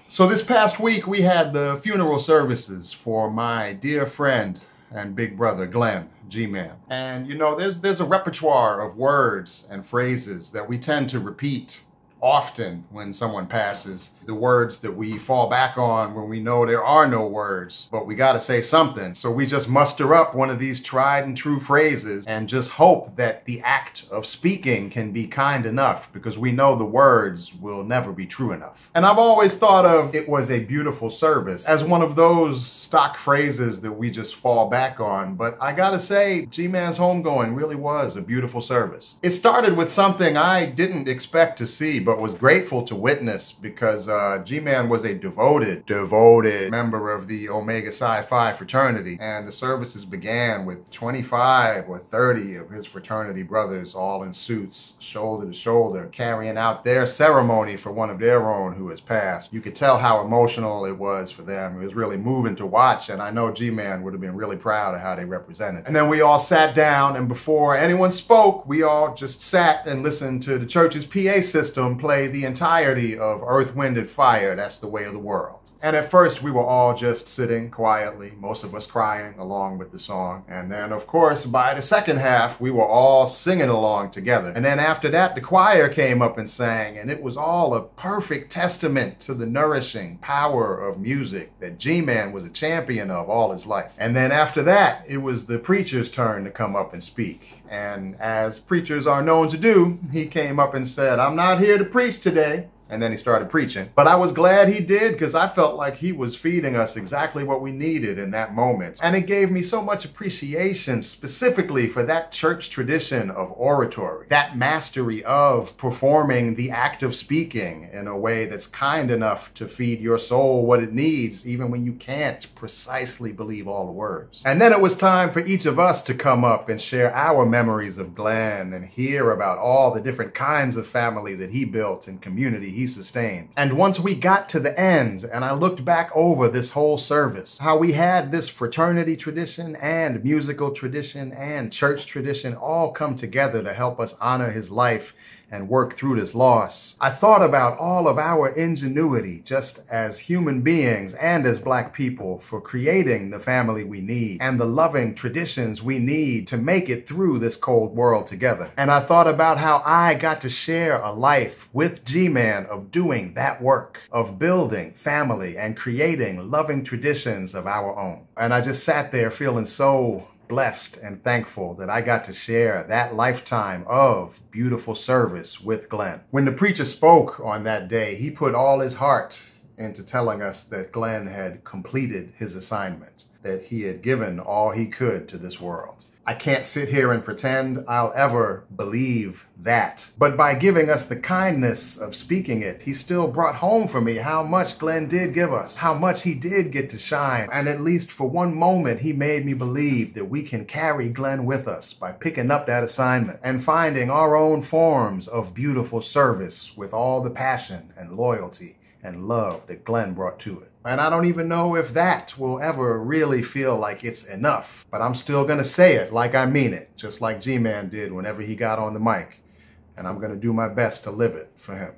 So this past week we had the funeral services for my dear friend and big brother Glenn, G-Man. And you know, there's a repertoire of words and phrases that we tend to repeat often when someone passes. The words that we fall back on when we know there are no words, but we got to say something. So we just muster up one of these tried and true phrases and just hope that the act of speaking can be kind enough, because we know the words will never be true enough. And I've always thought of "it was a beautiful service" as one of those stock phrases that we just fall back on. But I gotta say, G-Man's homegoing really was a beautiful service. It started with something I didn't expect to see, but was grateful to witness, because G-Man was a devoted member of the Omega Psi Phi fraternity, and the services began with 25 or 30 of his fraternity brothers all in suits, shoulder to shoulder, carrying out their ceremony for one of their own who has passed. You could tell how emotional it was for them. It was really moving to watch, and I know G-Man would have been really proud of how they represented. And then we all sat down, and before anyone spoke, we all just sat and listened to the church's PA system play the entirety of Earth, Wind, and Fire, That's the Way of the World. And at first we were all just sitting quietly, most of us crying along with the song. And then of course by the second half we were all singing along together. And then after that the choir came up and sang, and it was all a perfect testament to the nourishing power of music that G-Man was a champion of all his life. And then after that it was the preacher's turn to come up and speak. And as preachers are known to do, he came up and said, "I'm not here to preach today." And then he started preaching. But I was glad he did, because I felt like he was feeding us exactly what we needed in that moment. And it gave me so much appreciation specifically for that church tradition of oratory, that mastery of performing the act of speaking in a way that's kind enough to feed your soul what it needs, even when you can't precisely believe all the words. And then it was time for each of us to come up and share our memories of Glenn and hear about all the different kinds of family that he built and community he sustained. And once we got to the end and I looked back over this whole service, how we had this fraternity tradition and musical tradition and church tradition all come together to help us honor his life and work through this loss, I thought about all of our ingenuity just as human beings and as Black people for creating the family we need and the loving traditions we need to make it through this cold world together. And I thought about how I got to share a life with G-Man of doing that work, of building family and creating loving traditions of our own. And I just sat there feeling so blessed and thankful that I got to share that lifetime of beautiful service with Glenn. When the preacher spoke on that day, he put all his heart into telling us that Glenn had completed his assignment, that he had given all he could to this world. I can't sit here and pretend I'll ever believe that. But by giving us the kindness of speaking it, he still brought home for me how much Glenn did give us, how much he did get to shine. And at least for one moment, he made me believe that we can carry Glenn with us by picking up that assignment and finding our own forms of beautiful service with all the passion and loyalty and love that Glenn brought to it. And I don't even know if that will ever really feel like it's enough, but I'm still gonna say it like I mean it, just like G-Man did whenever he got on the mic, and I'm gonna do my best to live it for him.